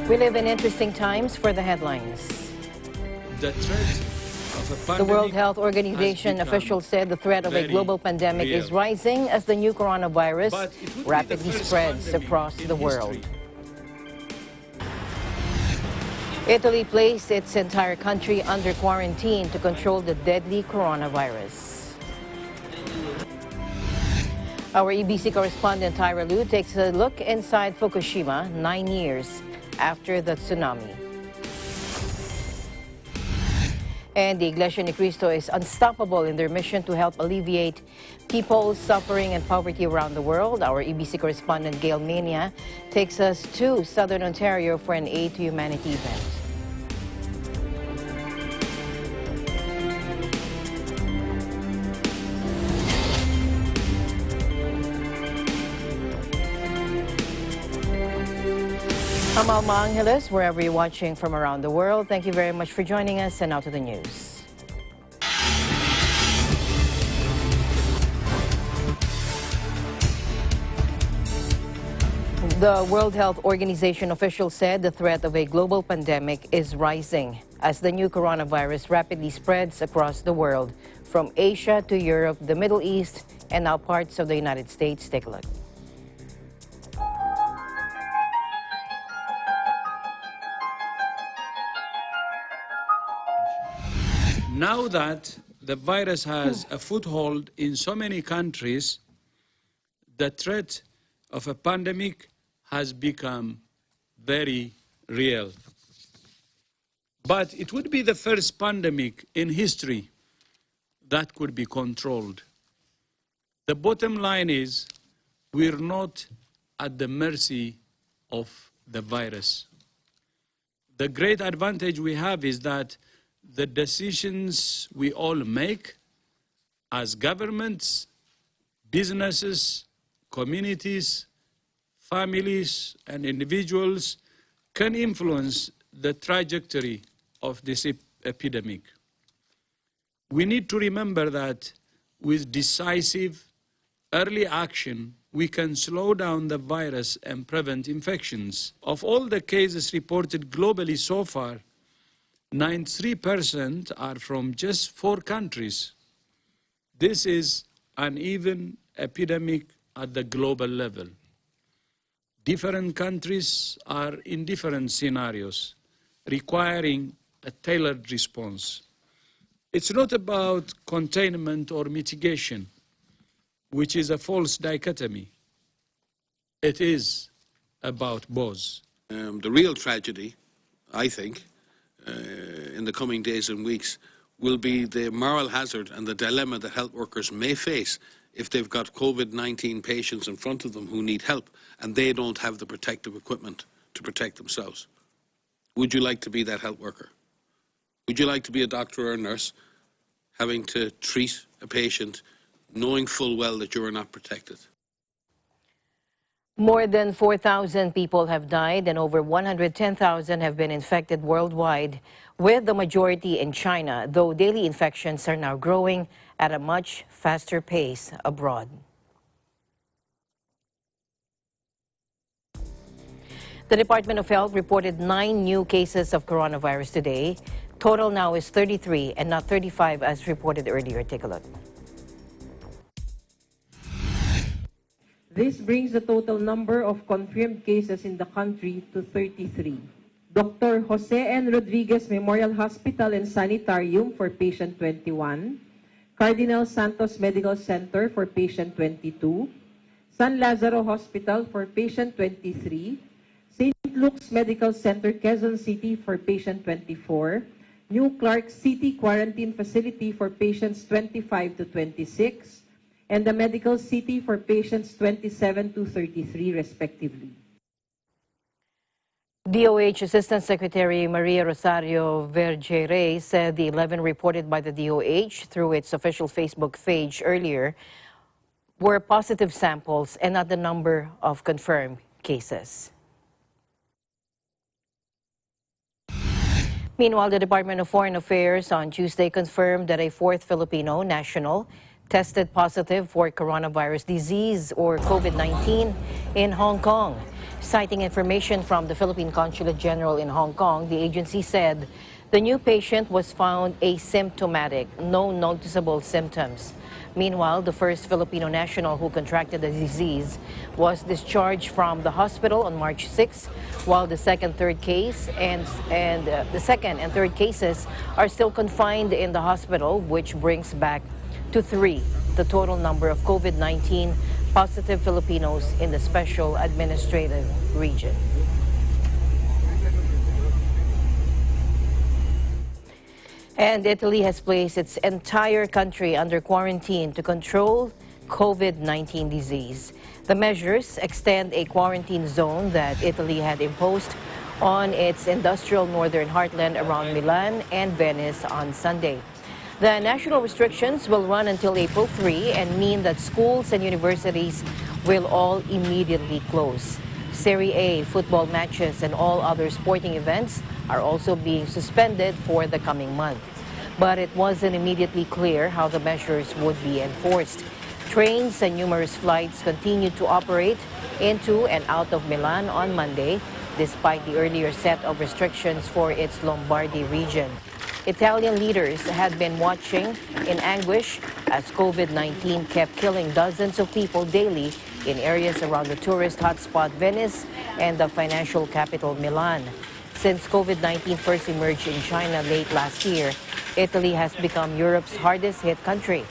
We live in interesting times for the headlines. The threat of a pandemic. The World Health Organization officials said the threat of a global pandemic is rising as the new coronavirus rapidly spreads across the world. Italy placed its entire country under quarantine to control the deadly coronavirus. Our EBC correspondent Tyra Liu takes a look inside Fukushima 9 years after the tsunami. And the Iglesia Ni Cristo is unstoppable in their mission to help alleviate people's suffering and poverty around the world. Our EBC correspondent Gail Mania takes us to Southern Ontario for an Aid to Humanity event. I'm Alma Angeles, wherever you're watching from around the world. Thank you very much for joining us, and now to the news. The World Health Organization officials said the threat of a global pandemic is rising as the new coronavirus rapidly spreads across the world, from Asia to Europe, the Middle East, and now parts of the United States. Take a look. Now that the virus has a foothold in so many countries, the threat of a pandemic has become very real. But it would be the first pandemic in history that could be controlled. The bottom line is we're not at the mercy of the virus. The great advantage we have is that the decisions we all make as governments, businesses, communities, families, and individuals can influence the trajectory of this epidemic. We need to remember that with decisive early action, we can slow down the virus and prevent infections. Of all the cases reported globally so far, 93% are from just 4 countries. This is an even epidemic at the global level. Different countries are in different scenarios, requiring a tailored response. It's not about containment or mitigation, which is a false dichotomy. It is about both. The real tragedy, I think, in the coming days and weeks will be the moral hazard and the dilemma that health workers may face if they've got COVID-19 patients in front of them who need help and they don't have the protective equipment to protect themselves. Would you like to be that health worker? Would you like to be a doctor or a nurse having to treat a patient knowing full well that you are not protected? More than 4,000 people have died and over 110,000 have been infected worldwide, with the majority in China, though daily infections are now growing at a much faster pace abroad. The Department of Health reported 9 new cases of coronavirus today. Total now is 33 and not 35 as reported earlier. Take a look. This brings the total number of confirmed cases in the country to 33. Dr. Jose N. Rodriguez Memorial Hospital and Sanitarium for patient 21, Cardinal Santos Medical Center for patient 22, San Lazaro Hospital for patient 23, St. Luke's Medical Center, Quezon City for patient 24, New Clark City Quarantine Facility for patients 25 to 26, and the Medical City for patients 27 to 33, respectively. DOH Assistant Secretary Maria Rosario Vergeire said the 11 reported by the DOH through its official Facebook page earlier were positive samples and not the number of confirmed cases. Meanwhile, the Department of Foreign Affairs on Tuesday confirmed that a 4th Filipino national tested positive for coronavirus disease or COVID-19 in Hong Kong. Citing information from the Philippine Consulate General in Hong Kong, the agency said the new patient was found asymptomatic, no noticeable symptoms. Meanwhile, the first Filipino national who contracted the disease was discharged from the hospital on March 6, while the second and third cases are still confined in the hospital, which brings back to 3 the total number of COVID-19 positive Filipinos in the special administrative region. And Italy has placed its entire country under quarantine to control COVID-19 disease. The measures extend a quarantine zone that Italy had imposed on its industrial northern heartland around Milan and Venice on Sunday. The national restrictions will run until April 3 and mean that schools and universities will all immediately close. Serie A football matches and all other sporting events are also being suspended for the coming month. But it wasn't immediately clear how the measures would be enforced. Trains and numerous flights continued to operate into and out of Milan on Monday, despite the earlier set of restrictions for its Lombardy region. Italian leaders had been watching in anguish as COVID-19 kept killing dozens of people daily in areas around the tourist hotspot Venice and the financial capital Milan. Since COVID-19 first emerged in China late last year, Italy has become Europe's hardest hit country.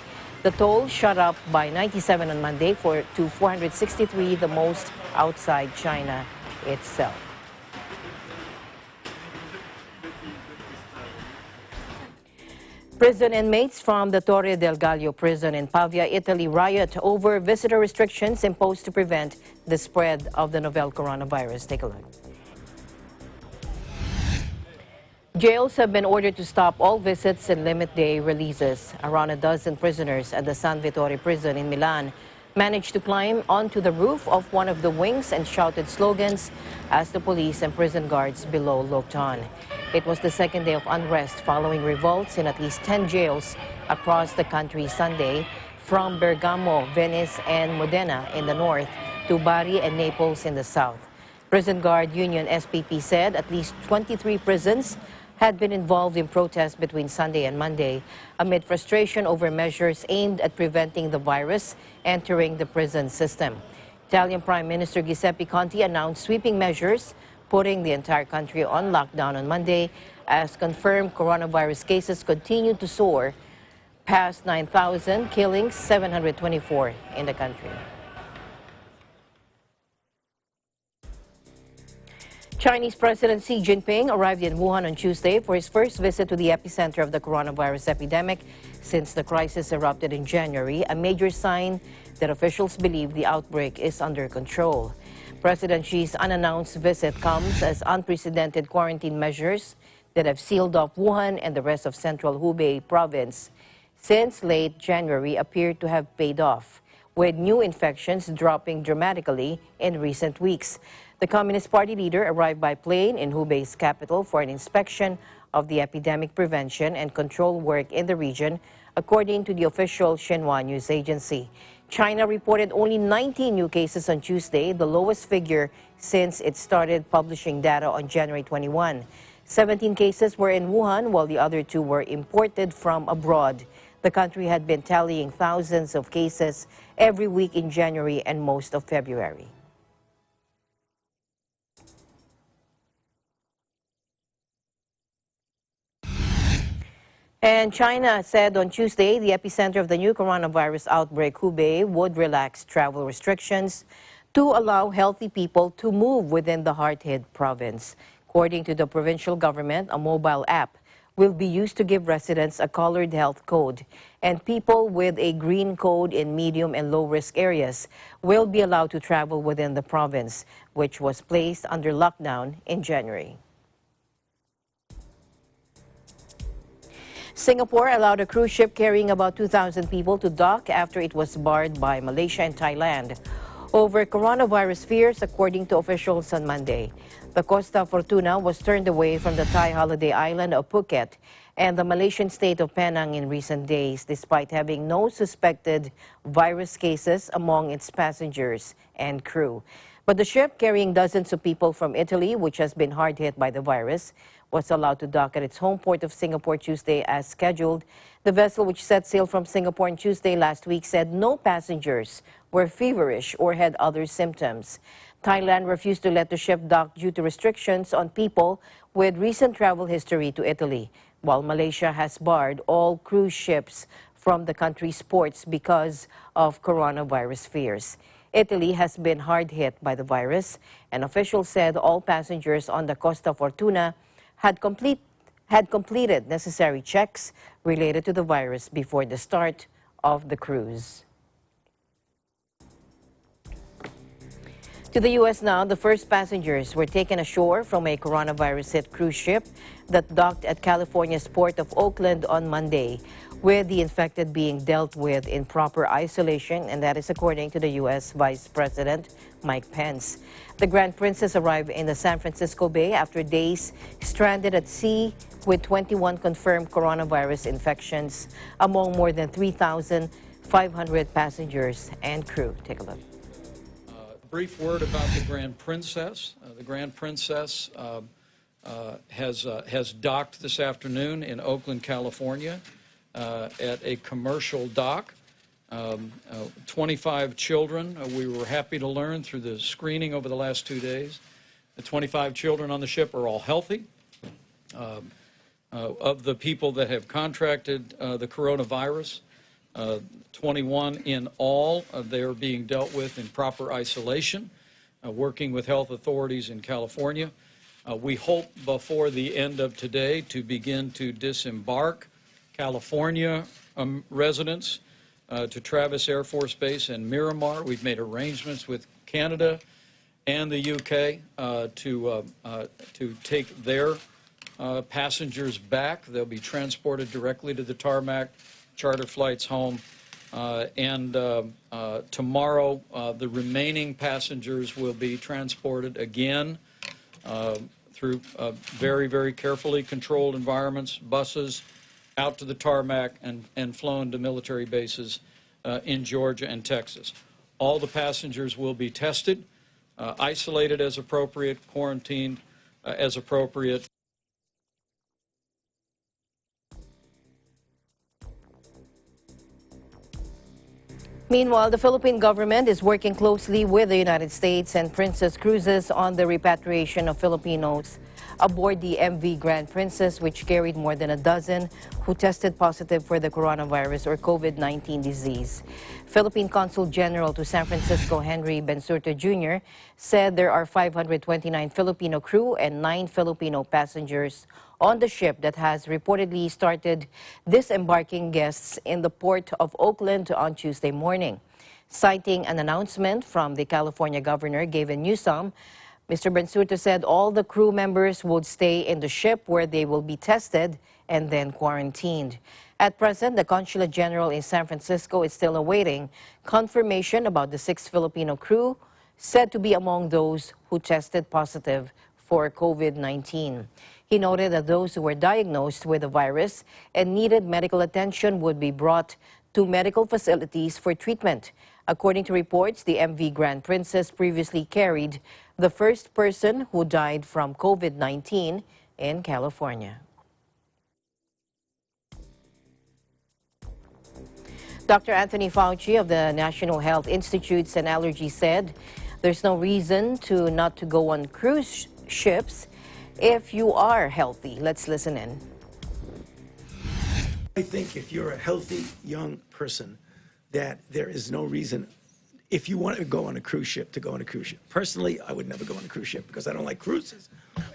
The toll shot up by 97 on Monday to 463, the most outside China itself. Prison inmates from the Torre del Gallo prison in Pavia, Italy riot over visitor restrictions imposed to prevent the spread of the novel coronavirus. Take a look. Jails have been ordered to stop all visits and limit day releases. Around a dozen prisoners at the San Vittore prison in Milan managed to climb onto the roof of one of the wings and shouted slogans as the police and prison guards below looked on. It was the second day of unrest following revolts in at least 10 jails across the country Sunday, from Bergamo, Venice, and Modena in the north to Bari and Naples in the south. Prison Guard Union SPP said at least 23 prisons had been involved in protests between Sunday and Monday amid frustration over measures aimed at preventing the virus entering the prison system. Italian Prime Minister Giuseppe Conte announced sweeping measures, putting the entire country on lockdown on Monday as confirmed coronavirus cases continue to soar past 9,000, killing 724 in the country. Chinese President Xi Jinping arrived in Wuhan on Tuesday for his first visit to the epicenter of the coronavirus epidemic since the crisis erupted in January, a major sign that officials believe the outbreak is under control. President Xi's unannounced visit comes as unprecedented quarantine measures that have sealed off Wuhan and the rest of central Hubei province since late January appear to have paid off, with new infections dropping dramatically in recent weeks. The Communist Party leader arrived by plane in Hubei's capital for an inspection of the epidemic prevention and control work in the region, according to the official Xinhua news agency. China reported only 19 new cases on Tuesday, the lowest figure since it started publishing data on January 21. 17 cases were in Wuhan, while the other 2 were imported from abroad. The country had been tallying thousands of cases every week in January and most of February. And China said on Tuesday the epicenter of the new coronavirus outbreak, Hubei, would relax travel restrictions to allow healthy people to move within the hard-hit province. According to the provincial government, a mobile app will be used to give residents a colored health code, and people with a green code in medium and low-risk areas will be allowed to travel within the province, which was placed under lockdown in January. Singapore allowed a cruise ship carrying about 2,000 people to dock after it was barred by Malaysia and Thailand over coronavirus fears, according to officials on Monday. The Costa Fortuna was turned away from the Thai holiday island of Phuket and the Malaysian state of Penang in recent days, despite having no suspected virus cases among its passengers and crew. But the ship carrying dozens of people from Italy, which has been hard hit by the virus, was allowed to dock at its home port of Singapore Tuesday as scheduled. The vessel, which set sail from Singapore on Tuesday last week, said no passengers were feverish or had other symptoms. Thailand refused to let the ship dock due to restrictions on people with recent travel history to Italy, while Malaysia has barred all cruise ships from the country's ports because of coronavirus fears. Italy has been hard hit by the virus, and officials said all passengers on the Costa Fortuna had completed necessary checks related to the virus before the start of the cruise. To the U.S. now, the first passengers were taken ashore from a coronavirus-hit cruise ship that docked at California's port of Oakland on Monday, with the infected being dealt with in proper isolation, and that is according to the U.S. Vice President Mike Pence. The Grand Princess arrived in the San Francisco Bay after days stranded at sea with 21 confirmed coronavirus infections among more than 3,500 passengers and crew. Take a look. Brief word about the Grand Princess. The Grand Princess has docked this afternoon in Oakland, California, at a commercial dock. 25 children, we were happy to learn through the screening over the last 2 days. The 25 children on the ship are all healthy. Of the people that have contracted the coronavirus, 21 in all, they are being dealt with in proper isolation, working with health authorities in California. We hope before the end of today to begin to disembark California residents to Travis Air Force Base and Miramar. We've made arrangements with Canada and the UK to take their passengers back. They'll be transported directly to the tarmac, charter flights home, and tomorrow the remaining passengers will be transported again through very, very carefully controlled environments, buses, out to the tarmac and flown to military bases in Georgia and Texas. All the passengers will be tested, isolated as appropriate, quarantined as appropriate. Meanwhile, the Philippine government is working closely with the United States and Princess Cruises on the repatriation of Filipinos aboard the MV Grand Princess, which carried more than a dozen who tested positive for the coronavirus or COVID-19 disease. Philippine Consul General to San Francisco, Henry Bensurto Jr., said there are 529 Filipino crew and 9 Filipino passengers on the ship that has reportedly started disembarking guests in the port of Oakland on Tuesday morning. Citing an announcement from the California governor, Gavin Newsom, Mr. Bensurto said all the crew members would stay in the ship where they will be tested and then quarantined. At present, the Consulate General in San Francisco is still awaiting confirmation about the 6 Filipino crew said to be among those who tested positive for COVID-19. He noted that those who were diagnosed with the virus and needed medical attention would be brought to medical facilities for treatment. According to reports, the MV Grand Princess previously carried the first person who died from COVID-19 in California. Dr. Anthony Fauci of the National Health Institutes and Allergy said there's no reason not to go on cruise ships if you are healthy. Let's listen in. I think if you're a healthy young person, that there is no reason, if you want to go on a cruise ship, to go on a cruise ship. Personally, I would never go on a cruise ship because I don't like cruises.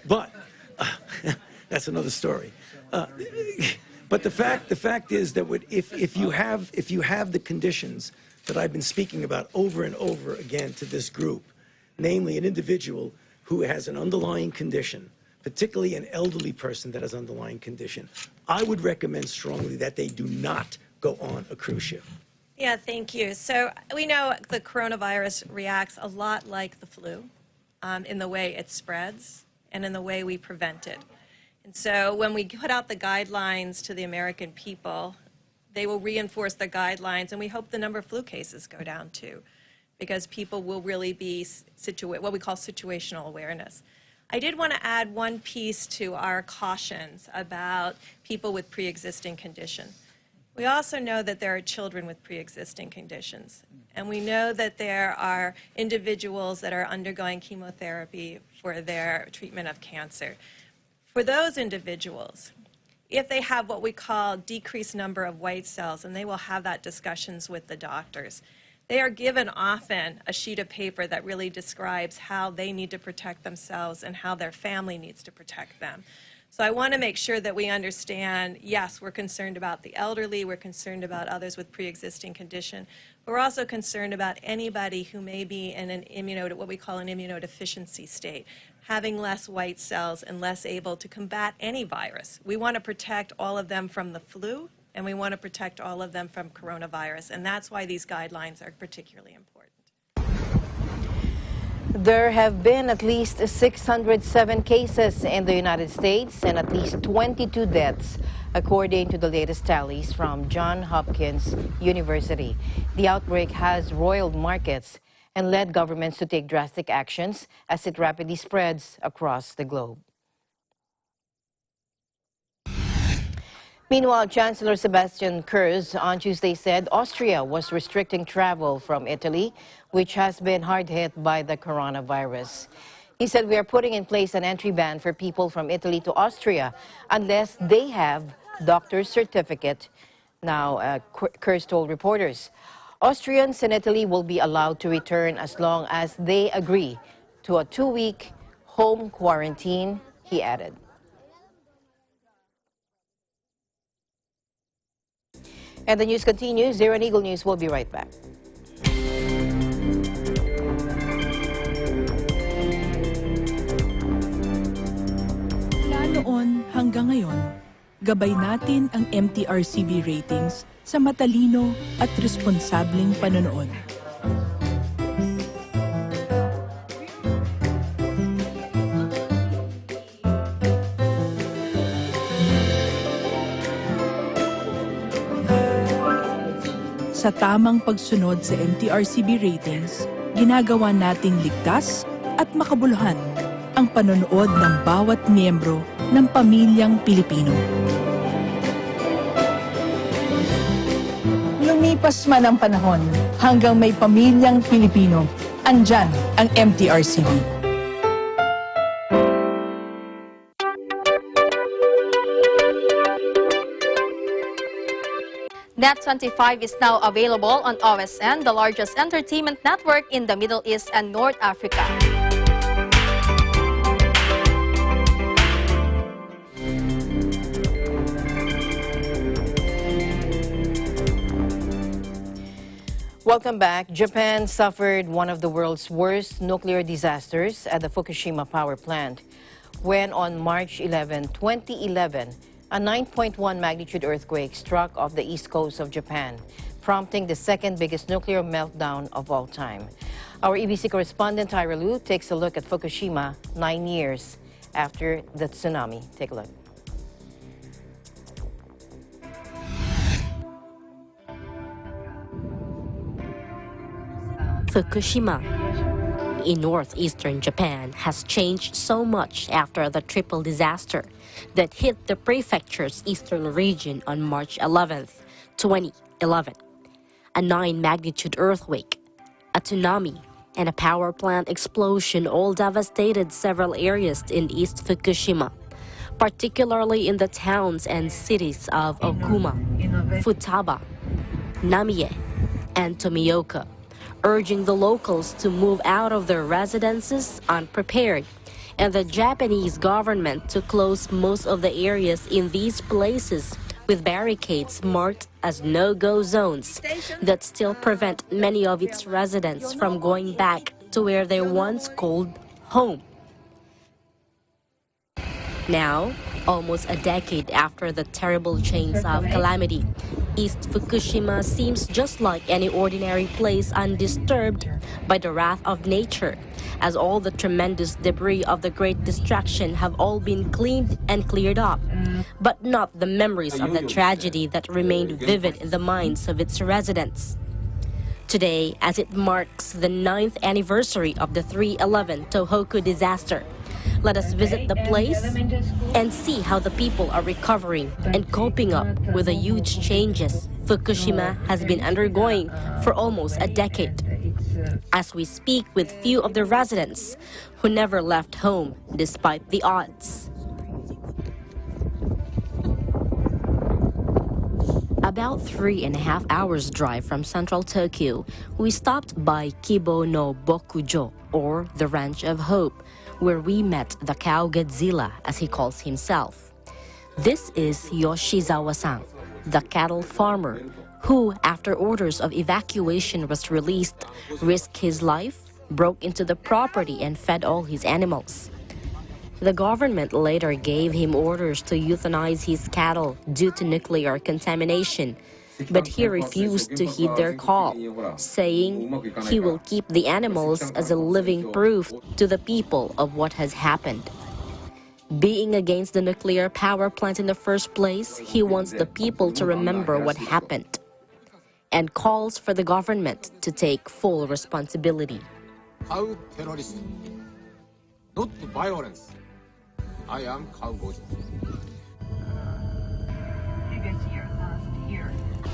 But that's another story. But the fact is that if you have the conditions that I've been speaking about over and over again to this group, namely an individual who has an underlying condition, particularly an elderly person that has underlying condition, I would recommend strongly that they do not go on a cruise ship. Yeah, thank you. So we know the coronavirus reacts a lot like the flu in the way it spreads and in the way we prevent it. And so when we put out the guidelines to the American people, they will reinforce the guidelines, and we hope the number of flu cases go down too. because people will really be what we call situational awareness. I did want to add one piece to our cautions about people with pre-existing condition. We also know that there are children with pre-existing conditions, and we know that there are individuals that are undergoing chemotherapy for their treatment of cancer. For those individuals, if they have what we call decreased number of white cells, and they will have that discussions with the doctors, they are given often a sheet of paper that really describes how they need to protect themselves and how their family needs to protect them. So I want to make sure that we understand, yes, we're concerned about the elderly, we're concerned about others with pre-existing condition, but we're also concerned about anybody who may be in an what we call an immunodeficiency state, having less white cells and less able to combat any virus. We want to protect all of them from the flu, and we want to protect all of them from coronavirus, and that's why these guidelines are particularly important. There have been at least 607 cases in the United States and at least 22 deaths, according to the latest tallies from Johns Hopkins University. The outbreak has roiled markets and led governments to take drastic actions as it rapidly spreads across the globe. Meanwhile, Chancellor Sebastian Kurz on Tuesday said Austria was restricting travel from Italy, which has been hard hit by the coronavirus. He said, "We are putting in place an entry ban for people from Italy to Austria unless they have doctor's certificate." Now, Kurz told reporters, Austrians in Italy will be allowed to return as long as they agree to a 2-week home quarantine, he added. And the news continues. Zero and Eagle News will be right back. Mula noon hanggang ngayon, gabay natin ang MTRCB ratings sa matalino at responsableng panonood. Sa tamang pagsunod sa MTRCB ratings, ginagawa nating ligtas at makabuluhan ang panonood ng bawat miyembro ng pamilyang Pilipino. Lumipas man ang panahon, hanggang may pamilyang Pilipino, andyan ang MTRCB. Net25 is now available on OSN, the largest entertainment network in the Middle East and North Africa. Welcome back. Japan suffered one of the world's worst nuclear disasters at the Fukushima power plant when on March 11, 2011, a 9.1 magnitude earthquake struck off the east coast of Japan, prompting the second biggest nuclear meltdown of all time. Our EBC correspondent Tyra Lu takes a look at Fukushima 9 years after the tsunami. Take a look. Fukushima in northeastern Japan has changed so much after the triple disaster that hit the prefecture's eastern region on March 11th, 2011. A 9-magnitude earthquake, a tsunami, and a power plant explosion all devastated several areas in East Fukushima, particularly in the towns and cities of Okuma, Futaba, Namie, and Tomioka, urging the locals to move out of their residences unprepared, and the Japanese government to close most of the areas in these places with barricades marked as no-go zones that still prevent many of its residents from going back to where they once called home. Now, almost a decade after the terrible chains of calamity, East Fukushima seems just like any ordinary place undisturbed by the wrath of nature, as all the tremendous debris of the Great Destruction have all been cleaned and cleared up, but not the memories of the tragedy that remained vivid in the minds of its residents. Today, as it marks the 9th anniversary of the 3/11 Tohoku disaster, let us visit the place and see how the people are recovering and coping up with the huge changes Fukushima has been undergoing for almost a decade. As we speak with few of the residents who never left home despite the odds. About 3.5 hours drive from central Tokyo, we stopped by Kibo no Bokujo, or the Ranch of Hope, where we met the cow Godzilla, as he calls himself. This is Yoshizawa-san, the cattle farmer, who, after orders of evacuation was released, risked his life, broke into the property and fed all his animals. The government later gave him orders to euthanize his cattle due to nuclear contamination, but he refused to heed their call, saying he will keep the animals as a living proof to the people of what has happened. Being against the nuclear power plant in the first place, he wants the people to remember what happened and calls for the government to take full responsibility. Cow terrorist, not violence. I am Cow Gojo.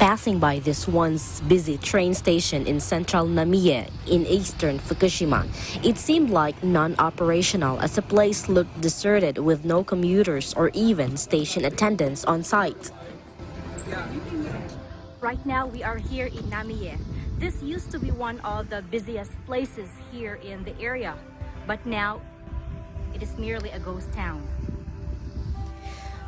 Passing by this once busy train station in central Namiye in eastern Fukushima, it seemed like non-operational as the place looked deserted with no commuters or even station attendants on site. Right now we are here in Namiye. This used to be one of the busiest places here in the area, but now it is merely a ghost town.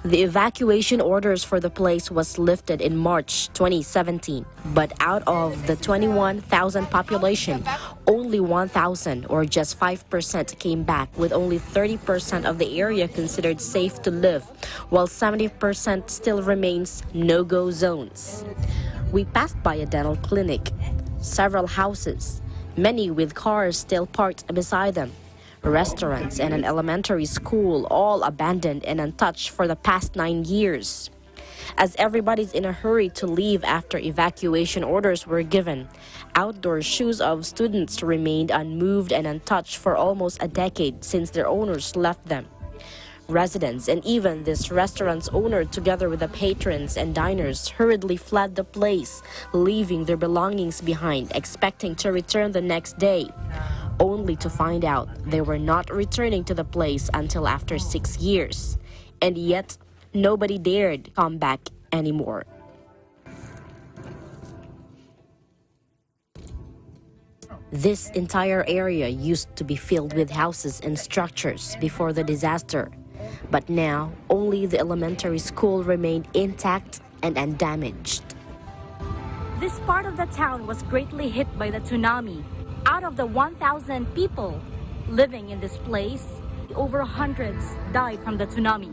The evacuation orders for the place was lifted in March 2017, but out of the 21,000 population, only 1,000 or just 5% came back, with only 30% of the area considered safe to live, while 70% still remains no-go zones. We passed by a dental clinic, several houses, many with cars still parked beside them, restaurants and an elementary school all abandoned and untouched for the past 9 years. As everybody's in a hurry to leave after evacuation orders were given, outdoor shoes of students remained unmoved and untouched for almost a decade since their owners left them. Residents and even this restaurant's owner, together with the patrons and diners, hurriedly fled the place, leaving their belongings behind, expecting to return the next day, only to find out they were not returning to the place until after 6 years. And yet, nobody dared come back anymore. This entire area used to be filled with houses and structures before the disaster, but now only the elementary school remained intact and undamaged. This part of the town was greatly hit by the tsunami. Out of the 1,000 people living in this place, over hundreds died from the tsunami.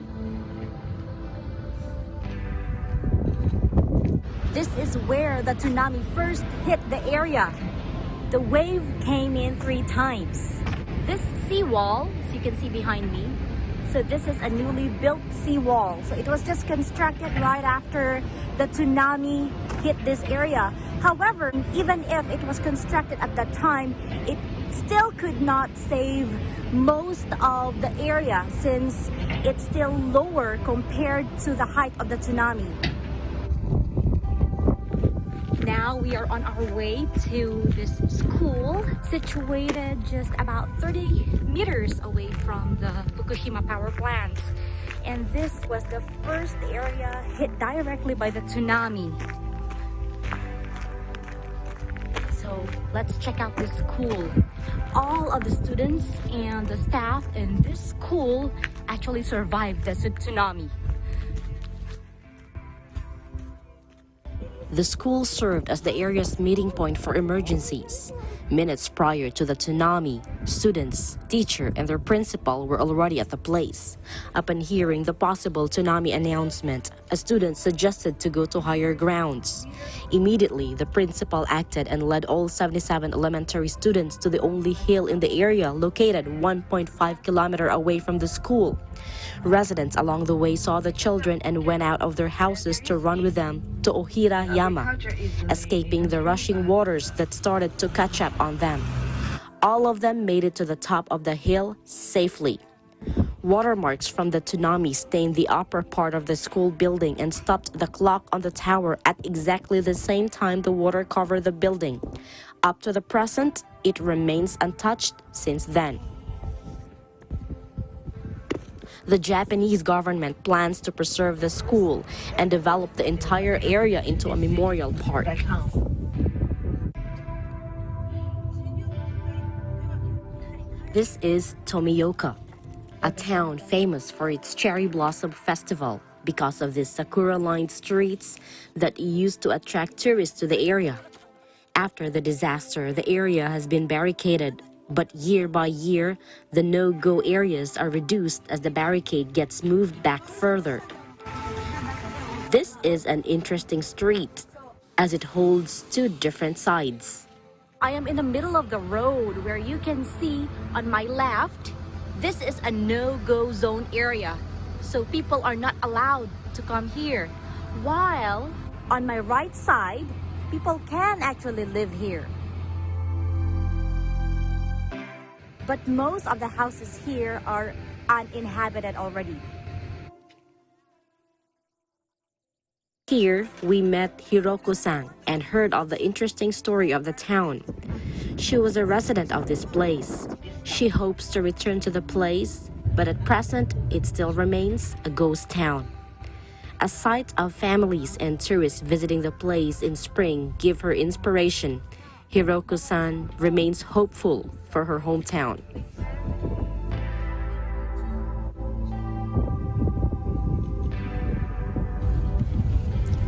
This is where the tsunami first hit the area. The wave came in 3 times. This seawall, as you can see behind me, so this is a newly built seawall. So it was just constructed right after the tsunami hit this area. However, even if it was constructed at that time, it still could not save most of the area since it's still lower compared to the height of the tsunami. Now we are on our way to this school situated just about 30 meters away from the Fukushima power plant. And this was the first area hit directly by the tsunami. So let's check out this school. All of the students and the staff in this school actually survived the tsunami. The school served as the area's meeting point for emergencies. Minutes prior to the tsunami, students, teacher, and their principal were already at the place. Upon hearing the possible tsunami announcement, a student suggested to go to higher grounds. Immediately, the principal acted and led all 77 elementary students to the only hill in the area located 1.5 kilometers away from the school. Residents along the way saw the children and went out of their houses to run with them to Ohira Yama, escaping the rushing waters that started to catch up on them. All of them made it to the top of the hill safely. Watermarks from the tsunami stained the upper part of the school building and stopped the clock on the tower at exactly the same time the water covered the building. Up to the present, it remains untouched since then. The Japanese government plans to preserve the school and develop the entire area into a memorial park. This is Tomioka, a town famous for its cherry blossom festival because of the sakura-lined streets that used to attract tourists to the area. After the disaster, the area has been barricaded, but year by year, the no-go areas are reduced as the barricade gets moved back further. This is an interesting street, as it holds two different sides. I am in the middle of the road where you can see on my left, this is a no-go zone area. So people are not allowed to come here. While on my right side, people can actually live here. But most of the houses here are uninhabited already. Here, we met Hiroko-san and heard of the interesting story of the town. She was a resident of this place. She hopes to return to the place, but at present, it still remains a ghost town. A sight of families and tourists visiting the place in spring give her inspiration. Hiroko-san remains hopeful for her hometown.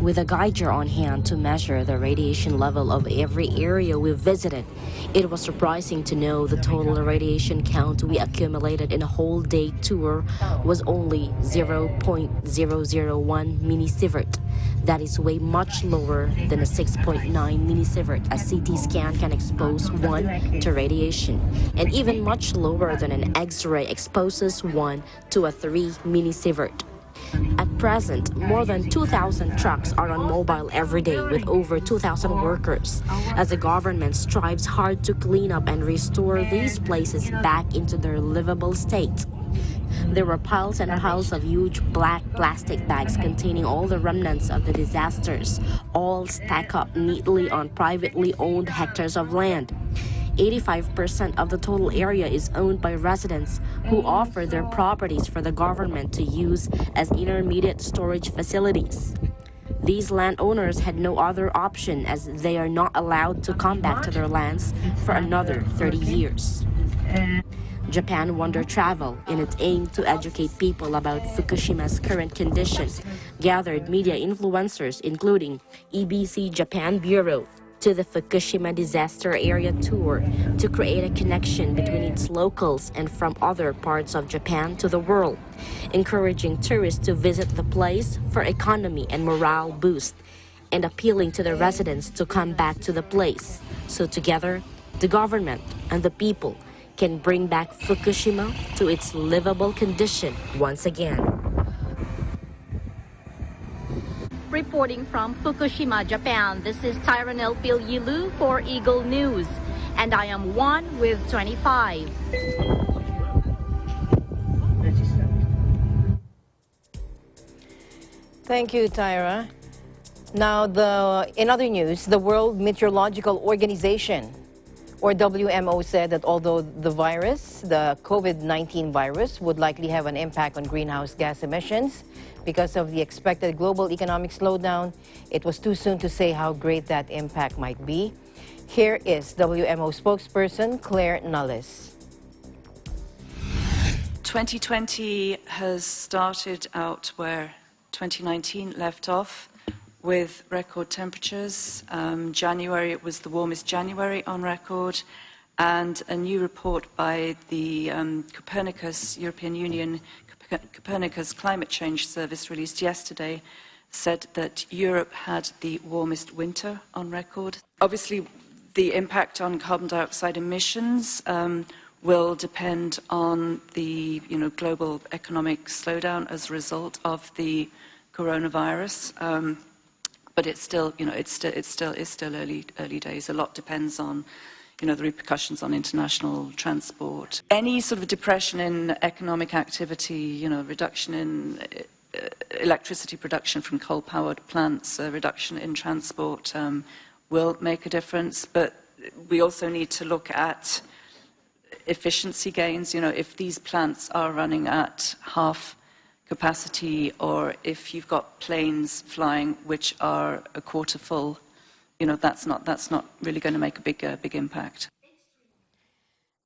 With a gauger on hand to measure the radiation level of every area we visited, it was surprising to know the total radiation count we accumulated in a whole day tour was only 0.001 millisievert. That is way much lower than a 6.9 millisievert. A CT scan can expose one to radiation, and even much lower than an X-ray exposes one to a 3 millisievert. At present, more than 2,000 trucks are on mobile every day with over 2,000 workers, as the government strives hard to clean up and restore these places back into their livable state. There were piles and piles of huge black plastic bags containing all the remnants of the disasters, all stacked up neatly on privately owned hectares of land. 85% of the total area is owned by residents who offer their properties for the government to use as intermediate storage facilities. These landowners had no other option as they are not allowed to come back to their lands for another 30 years. Japan Wonder Travel, in its aim to educate people about Fukushima's current condition, gathered media influencers including EBC Japan Bureau to the Fukushima disaster area tour to create a connection between its locals and from other parts of Japan to the world, encouraging tourists to visit the place for economy and morale boost, and appealing to the residents to come back to the place. So together, the government and the people can bring back Fukushima to its livable condition once again. Reporting from Fukushima, Japan, this is Tyranel Pilyilu for Eagle News, and I am 1 with 25. Thank you, Tyra. Now, in other news, the World Meteorological Organization, or WMO, said that although the virus, the COVID-19 virus, would likely have an impact on greenhouse gas emissions because of the expected global economic slowdown, it was too soon to say how great that impact might be. Here is WMO spokesperson Claire Nullis. 2020 has started out where 2019 left off, with record temperatures. January, it was the warmest January on record, and a new report by the European Union Copernicus Climate Change Service released yesterday said that Europe had the warmest winter on record. Obviously, the impact on carbon dioxide emissions will depend on the global economic slowdown as a result of the coronavirus. But it's still early days. A lot depends on the repercussions on international transport. Any sort of depression in economic activity, reduction in electricity production from coal-powered plants, reduction in transport will make a difference. But we also need to look at efficiency gains. If these plants are running at half capacity, or if you've got planes flying which are a quarter full, that's not really going to make a big impact.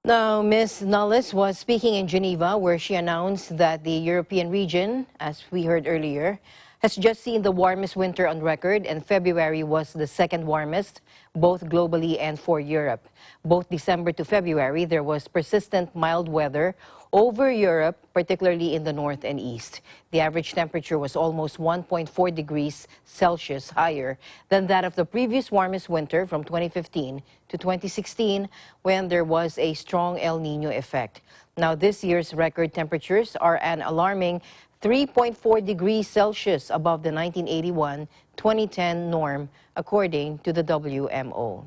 Now, Ms. Nulles was speaking in Geneva, where she announced that the European region, as we heard earlier, has just seen the warmest winter on record, and February was the second warmest, both globally and for Europe. Both December to February, there was persistent mild weather over Europe, particularly in the north and east. The average temperature was almost 1.4 degrees Celsius higher than that of the previous warmest winter from 2015 to 2016, when there was a strong El Niño effect. Now, this year's record temperatures are an alarming 3.4 degrees Celsius above the 1981-2010 norm, according to the WMO.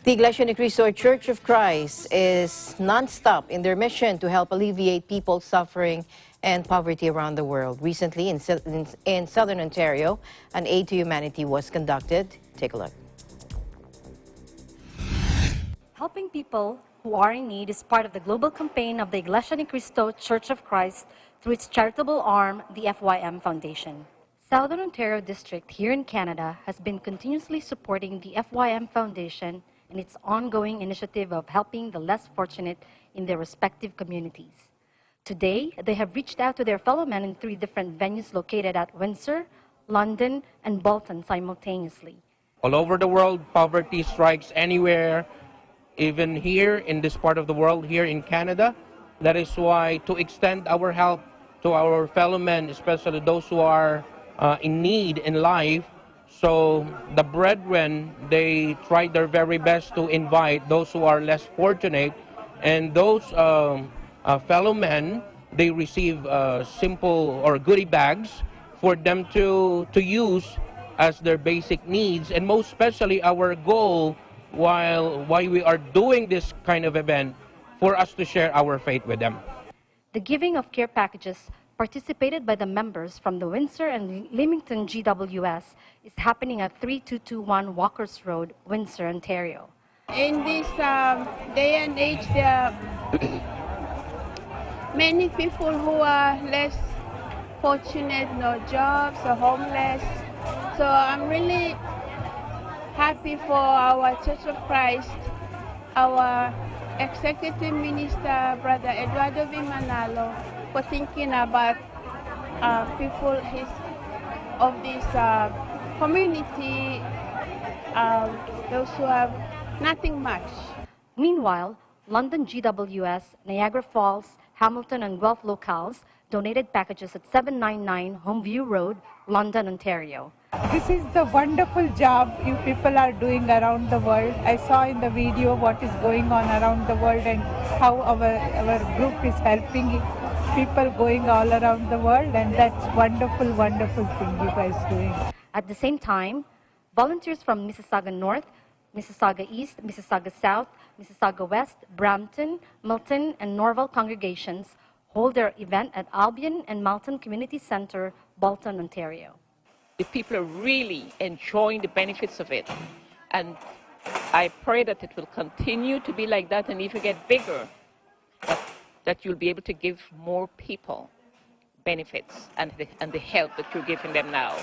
The Iglesia Ni Cristo Church of Christ is non-stop in their mission to help alleviate people's suffering and poverty around the world. Recently, in Southern Ontario, an Aid to Humanity was conducted. Take a look. Helping people who are in need is part of the global campaign of the Iglesia Ni Cristo Church of Christ through its charitable arm, the FYM Foundation. Southern Ontario District here in Canada has been continuously supporting the FYM Foundation in its ongoing initiative of helping the less fortunate in their respective communities. Today, they have reached out to their fellow men in 3 different venues located at Windsor, London, and Bolton simultaneously. All over the world, poverty strikes anywhere, even here in this part of the world, here in Canada. That is why, to extend our help to our fellow men, especially those who are in need in life, so the brethren, they try their very best to invite those who are less fortunate, and those fellow men, they receive simple or goodie bags for them to use as their basic needs. And most especially, our goal while we are doing this kind of event, for us to share our faith with them. The giving of care packages participated by the members from the Windsor and Leamington GWS is happening at 3221 Walkers Road, Windsor, Ontario. In this day and age, there are many people who are less fortunate, no jobs, or homeless. So I'm really happy for our Church of Christ, our Executive Minister, Brother Eduardo V. Manalo, for thinking about people of this community, those who have nothing much. Meanwhile, London GWS, Niagara Falls, Hamilton, and Guelph locales donated packages at 799 Homeview Road, London, Ontario. This is the wonderful job you people are doing around the world. I saw in the video what is going on around the world and how our group is helping people going all around the world, and that's wonderful, wonderful thing you guys doing. At the same time, volunteers from Mississauga North, Mississauga East, Mississauga South, Mississauga West, Brampton, Milton, and Norval congregations hold their event at Albion and Malton Community Centre, Bolton, Ontario. The people are really enjoying the benefits of it, and I pray that it will continue to be like that, and if you get bigger, that you'll be able to give more people benefits and the help that you're giving them now.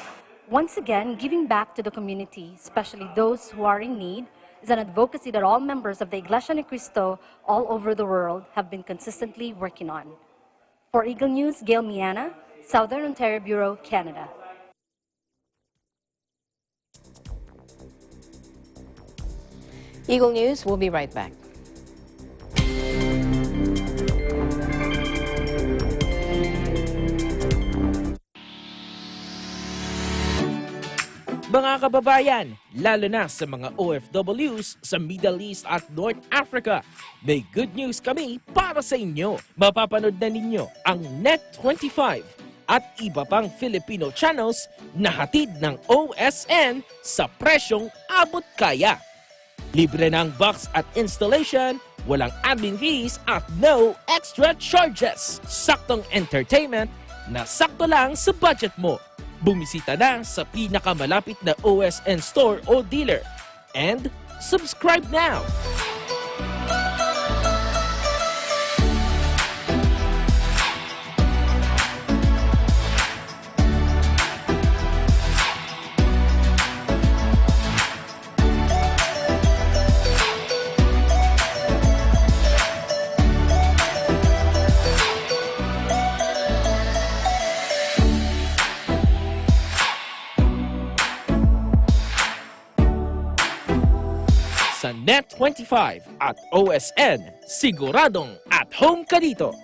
Once again, giving back to the community, especially those who are in need, is an advocacy that all members of the Iglesia ni Cristo all over the world have been consistently working on. For Eagle News, Gail Miana, Southern Ontario Bureau, Canada. Eagle News, we'll be right back. Mga kababayan, lalo na sa mga OFWs sa Middle East at North Africa, may good news kami para sa inyo. Mapapanood na ninyo ang Net25 at iba pang Filipino channels na hatid ng OSN sa presyong abot kaya. Libre ng box at installation, walang admin fees at no extra charges. Saktong entertainment na sakto lang sa budget mo. Bumisita na sa pinakamalapit na OSN store o dealer. And subscribe now! Sa Net25 at OSN, siguradong at home ka dito.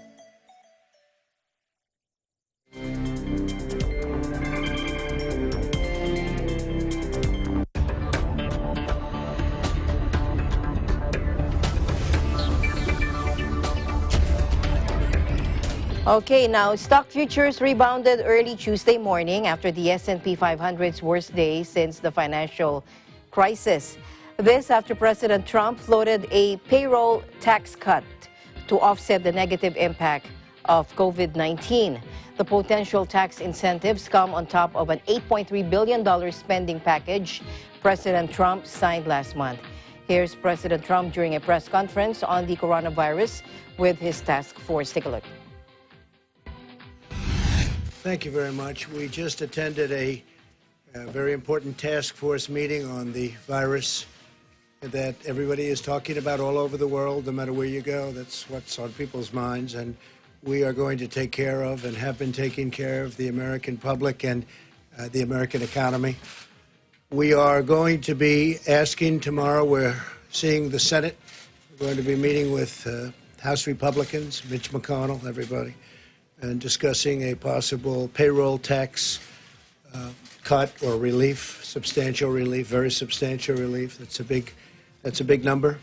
Okay, now stock futures rebounded early Tuesday morning after the S&P 500's worst day since the financial crisis. This after President Trump floated a payroll tax cut to offset the negative impact of COVID-19. The potential tax incentives come on top of an $8.3 billion spending package President Trump signed last month. Here's President Trump during a press conference on the coronavirus with his task force. Take a look. Thank you very much. We just attended a very important task force meeting on the virus that everybody is talking about all over the world, no matter where you go. That's what's on people's minds. And we are going to take care of and have been taking care of the American public and the American economy. We are going to be asking tomorrow, we're seeing the Senate. We're going to be meeting with House Republicans, Mitch McConnell, everybody, and discussing a possible payroll tax cut or relief, substantial relief, very substantial relief. That's a big number.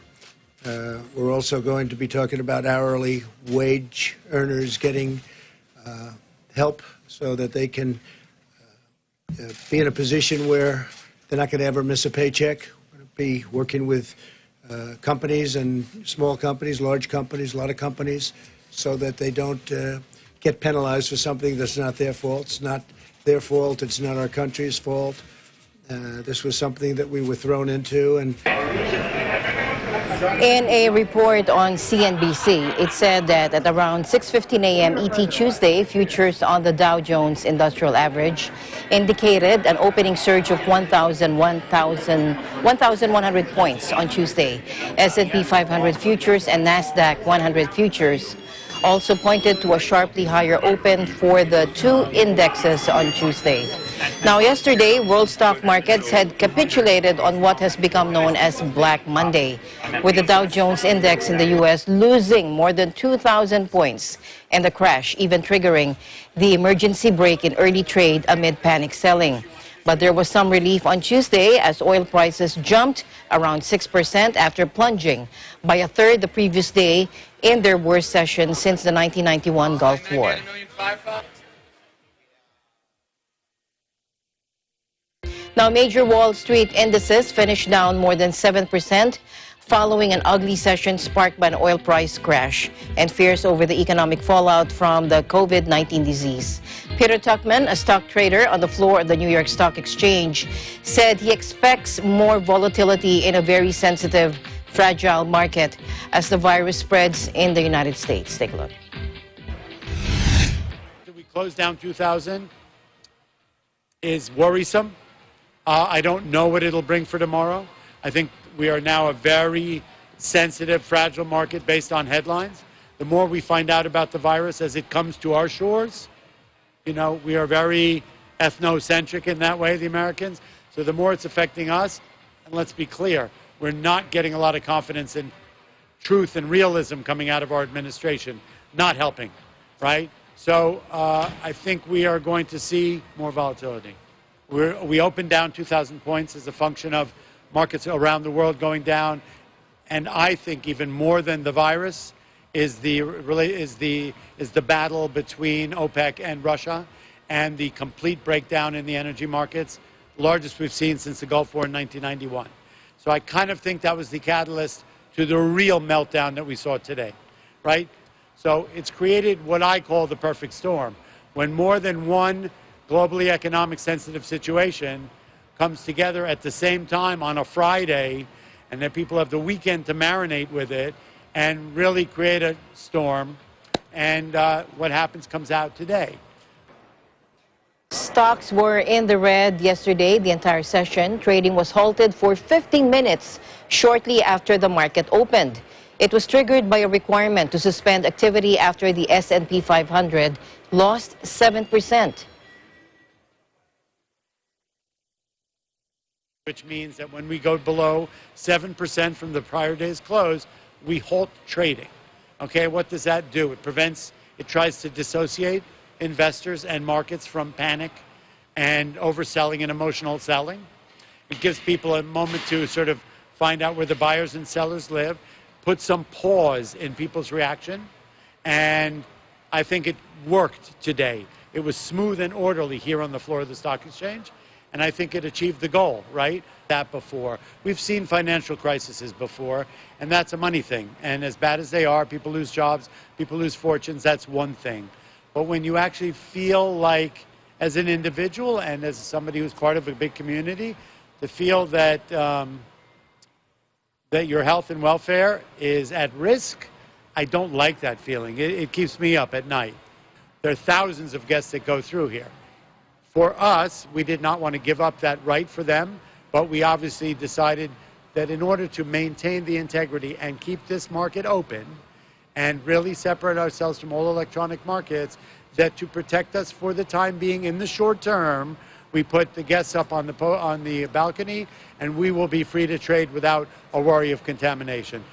We're also going to be talking about hourly wage earners getting help so that they can be in a position where they're not going to ever miss a paycheck. We're going to be working with companies and small companies, large companies, a lot of companies, so that they don't get penalized for something that's not their fault. It's not their fault. It's not our country's fault. This was something that we were thrown into. And in a report on CNBC, it said that at around 6:15 a.m. ET Tuesday, futures on the Dow Jones Industrial Average indicated an opening surge of 1,100 points on Tuesday. S&P 500 futures and NASDAQ 100 futures also pointed to a sharply higher open for the two indexes on Tuesday. Now, yesterday, world stock markets had capitulated on what has become known as Black Monday, with the Dow Jones Index in the U.S. losing more than 2,000 points and the crash even triggering the emergency break in early trade amid panic selling. But there was some relief on Tuesday as oil prices jumped around 6% after plunging by a third the previous day in their worst session since the 1991 Gulf War. Now, major Wall Street indices finished down more than 7% following an ugly session sparked by an oil price crash and fears over the economic fallout from the COVID-19 disease. Peter Tuchman, a stock trader on the floor of the New York Stock Exchange, said he expects more volatility in a very sensitive, fragile market as the virus spreads in the United States. Take a look. We closed down 2000. is worrisome. I don't know what it'll bring for tomorrow. I think we are now a very sensitive, fragile market based on headlines. The more we find out about the virus as it comes to our shores, you know, we are very ethnocentric in that way, the Americans. So the more it's affecting us, and let's be clear, we're not getting a lot of confidence in truth and realism coming out of our administration, not helping, right? So I think we are going to see more volatility. We opened down 2,000 points as a function of markets around the world going down, and I think even more than the virus is the battle between OPEC and Russia and the complete breakdown in the energy markets, largest we've seen since the Gulf War in 1991. So I kind of think that was the catalyst to the real meltdown that we saw today, right? So it's created what I call the perfect storm, when more than one globally economic sensitive situation comes together at the same time on a Friday, and then people have the weekend to marinate with it and really create a storm, and what happens comes out today. Stocks were in the red yesterday, the entire session. Trading was halted for 15 minutes shortly after the market opened. It was triggered by a requirement to suspend activity after the S&P 500 lost 7%. Which means that when we go below 7% from the prior day's close, we halt trading. Okay, what does that do? It tries to dissociate investors and markets from panic and overselling and emotional selling. It gives people a moment to sort of find out where the buyers and sellers live, put some pause in people's reaction, and I think it worked today. It was smooth and orderly here on the floor of the stock exchange, and I think it achieved the goal, right? That before. We've seen financial crises before, and that's a money thing. And as bad as they are, people lose jobs, people lose fortunes, that's one thing. But when you actually feel like, as an individual and as somebody who's part of a big community, to feel that that your health and welfare is at risk, I don't like that feeling. It keeps me up at night. There are thousands of guests that go through here. For us, we did not want to give up that right for them, but we obviously decided that in order to maintain the integrity and keep this market open and really separate ourselves from all electronic markets, that to protect us for the time being in the short term, we put the guests up on the balcony, and we will be free to trade without a worry of contamination.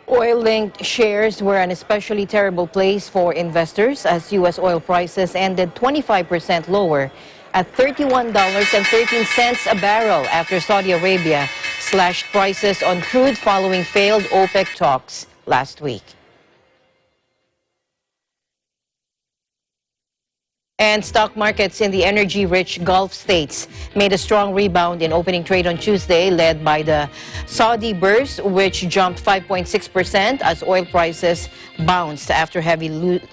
Oil-linked shares were an especially terrible place for investors as U.S. oil prices ended 25% lower at $31.13 a barrel after Saudi Arabia slashed prices on crude following failed OPEC talks last week. And stock markets in the energy-rich Gulf states made a strong rebound in opening trade on Tuesday, led by the Saudi burst, which jumped 5.6% as oil prices bounced after heavy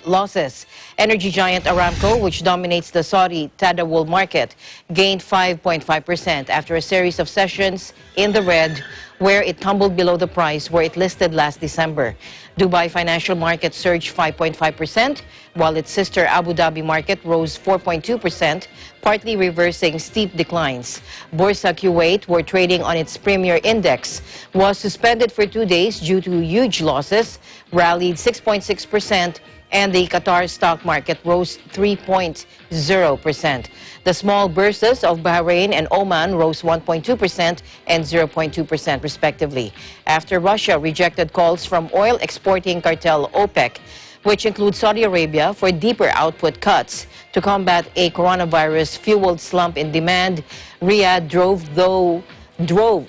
losses. Energy giant Aramco, which dominates the Saudi Tadawul market, gained 5.5% after a series of sessions in the red, where it tumbled below the price where it listed last December. Dubai financial market surged 5.5%, while its sister Abu Dhabi market rose 4.2%, partly reversing steep declines. Bursa Kuwait, where trading on its premier index was suspended for 2 days due to huge losses, rallied 6.6%, and the Qatar stock market rose 3.0%. The small bourses of Bahrain and Oman rose 1.2% and 0.2% respectively, after Russia rejected calls from oil exporting cartel OPEC, which includes Saudi Arabia, for deeper output cuts. To combat a coronavirus-fueled slump in demand, Riyadh drove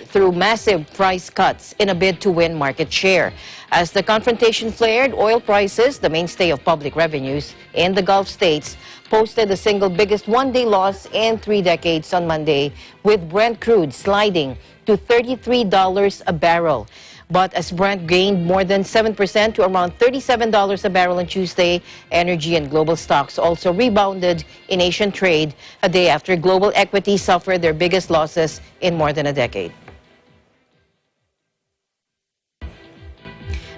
through massive price cuts in a bid to win market share. As the confrontation flared, oil prices, the mainstay of public revenues in the Gulf states, posted the single biggest one-day loss in 3 decades on Monday, with Brent crude sliding to $33 a barrel. But as Brent gained more than 7% to around $37 a barrel on Tuesday, energy and global stocks also rebounded in Asian trade a day after global equities suffered their biggest losses in more than a decade.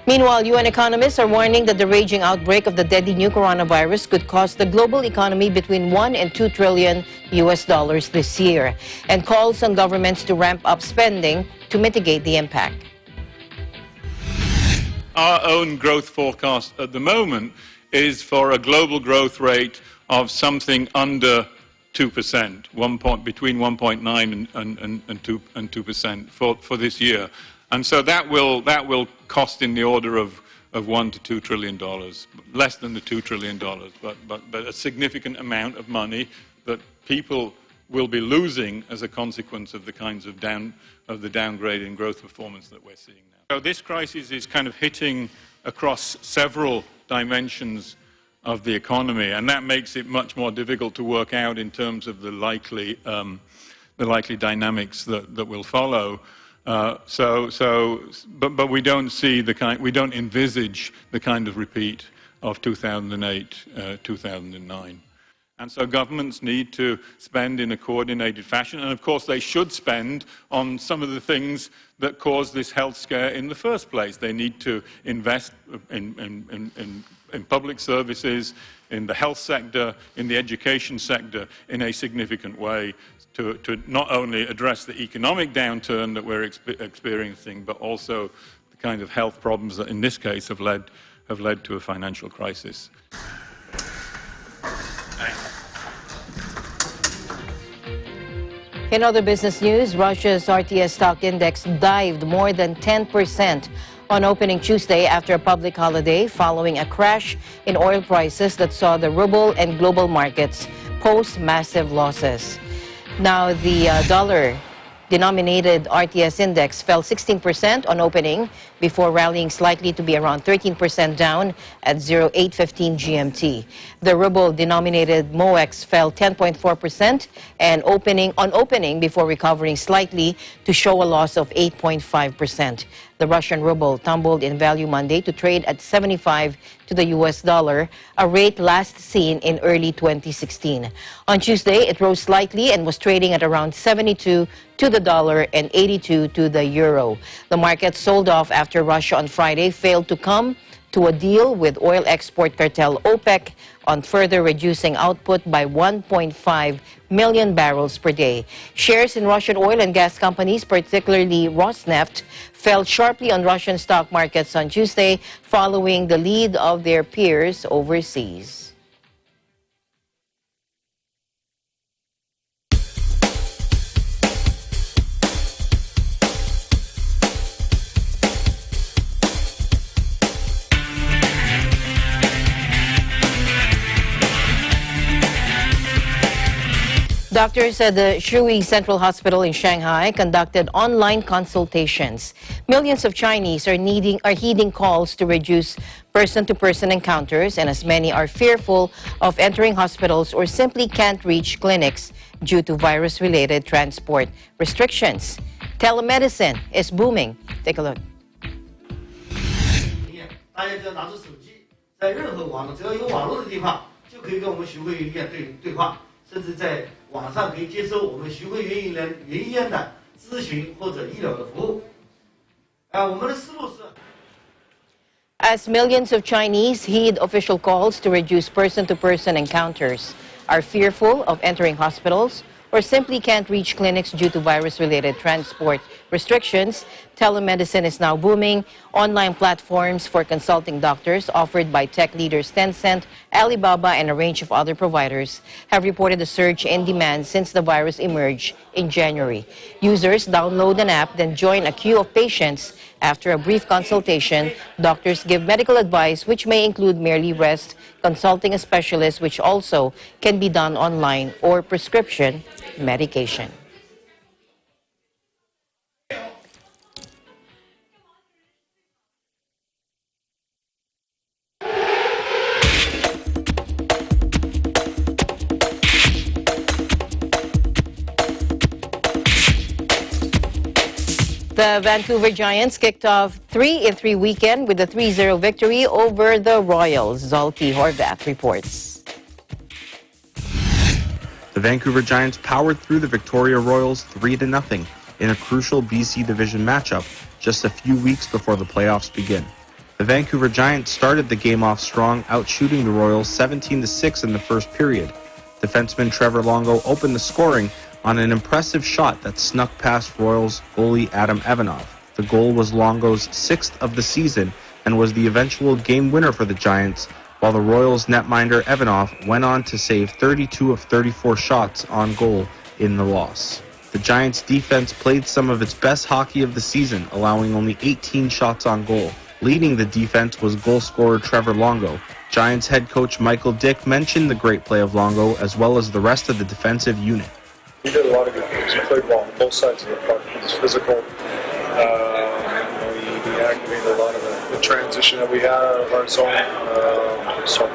Meanwhile, UN economists are warning that the raging outbreak of the deadly new coronavirus could cost the global economy between $1 and $2 trillion this year, and calls on governments to ramp up spending to mitigate the impact. Our own growth forecast at the moment is for a global growth rate of something under 2%, between 1.9 and 2% for this year. And so that will cost in the order of $1 to $2 trillion, less than the $2 trillion, but a significant amount of money that people will be losing as a consequence of the kinds of the downgrade in growth performance that we're seeing now. So this crisis is kind of hitting across several dimensions of the economy, and that makes it much more difficult to work out in terms of the likely dynamics that will follow. But we don't see we don't envisage the kind of repeat of 2008, 2009. And so governments need to spend in a coordinated fashion, and of course they should spend on some of the things that caused this health scare in the first place. They need to invest in public services, in the health sector, in the education sector in a significant way to not only address the economic downturn that we're experiencing, but also the kind of health problems that in this case have led to a financial crisis. In other business news, Russia's RTS stock index dived more than 10% on opening Tuesday after a public holiday following a crash in oil prices that saw the ruble and global markets post massive losses. Now, the dollar-denominated RTS index fell 16% on opening before rallying slightly to be around 13% down at 08:15 GMT. The ruble-denominated MOEX fell 10.4% and on opening before recovering slightly to show a loss of 8.5%. The Russian ruble tumbled in value Monday to trade at 75 to the US dollar, a rate last seen in early 2016. On Tuesday, it rose slightly and was trading at around 72 to the dollar and 82 to the euro. The market sold off after Russia on Friday failed to come to a deal with oil export cartel OPEC on further reducing output by 1.5 million barrels per day. Shares in Russian oil and gas companies, particularly Rosneft, fell sharply on Russian stock markets on Tuesday following the lead of their peers overseas. Doctors at the Shui Central Hospital in Shanghai conducted online consultations. Millions of Chinese are heeding calls to reduce person-to-person encounters, and as many are fearful of entering hospitals or simply can't reach clinics due to virus-related transport restrictions. Telemedicine is booming. Take a look. 大家只要拿出手机，在任何网络只要有网络的地方，就可以跟我们徐汇医院对话，甚至在网上可以接收我们徐汇云医院的咨询或者医疗的服务。我们的思路是。 As millions of Chinese heed official calls to reduce person-to-person encounters, are fearful of entering hospitals, or simply can't reach clinics due to virus-related transport restrictions, telemedicine is now booming. Online platforms for consulting doctors offered by tech leaders Tencent, Alibaba, and a range of other providers have reported a surge in demand since the virus emerged in January. Users download an app, then join a queue of patients. After a brief consultation, doctors give medical advice, which may include merely rest, consulting a specialist, which also can be done online, or prescription medication. The Vancouver Giants kicked off 3-3 weekend with a 3-0 victory over the Royals. Zolki Horvath reports. The Vancouver Giants powered through the Victoria Royals 3-0 in a crucial BC Division matchup just a few weeks before the playoffs begin. The Vancouver Giants started the game off strong, outshooting the Royals 17-6 in the first period. Defenseman Trevor Longo opened the scoring on an impressive shot that snuck past Royals goalie Adam Ivanov. The goal was Longo's 6th of the season and was the eventual game winner for the Giants, while the Royals netminder Ivanov went on to save 32 of 34 shots on goal in the loss. The Giants' defense played some of its best hockey of the season, allowing only 18 shots on goal. Leading the defense was goal scorer Trevor Longo. Giants head coach Michael Dick mentioned the great play of Longo as well as the rest of the defensive unit. He did a lot of good things. He played well on both sides of the puck. He was physical. He activated a lot of the transition that we had out of our zone. So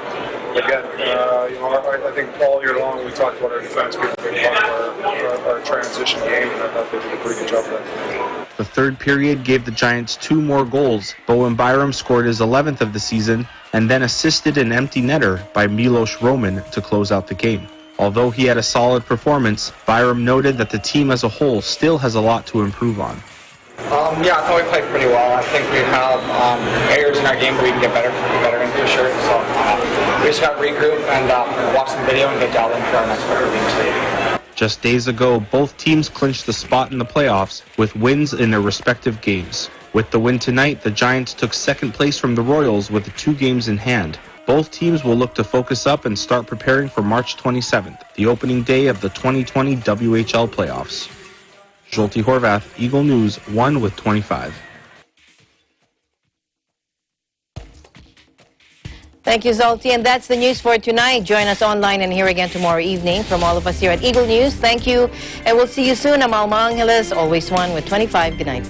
again, I think all year long we talked about our defense being a big part of our transition game, and I thought they did a pretty good job of that. The third period gave the Giants 2 more goals. Bowen Byram scored his 11th of the season and then assisted an empty netter by Milos Roman to close out the game. Although he had a solid performance, Byram noted that the team as a whole still has a lot to improve on. Yeah, I thought we played pretty well. I think we have areas in our game where we can get better in for sure. So we just got to regroup and watch some video and get dialed in for our next couple of games. Just days ago, both teams clinched the spot in the playoffs with wins in their respective games. With the win tonight, the Giants took second place from the Royals with 2 games in hand. Both teams will look to focus up and start preparing for March 27th, the opening day of the 2020 WHL playoffs. Zsolti Horvath, Eagle News, 1 with 25. Thank you, Zolti. And that's the news for tonight. Join us online and here again tomorrow evening. From all of us here at Eagle News, thank you. And we'll see you soon. I'm Alma Angeles, always 1 with 25. Good night.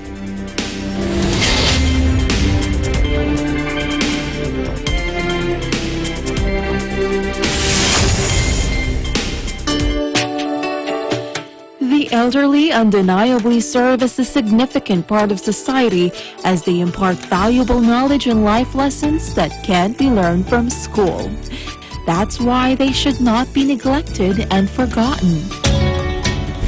The elderly undeniably serve as a significant part of society as they impart valuable knowledge and life lessons that can't be learned from school. That's why they should not be neglected and forgotten.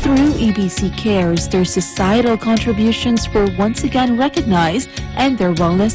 Through EBC Cares, their societal contributions were once again recognized and their wellness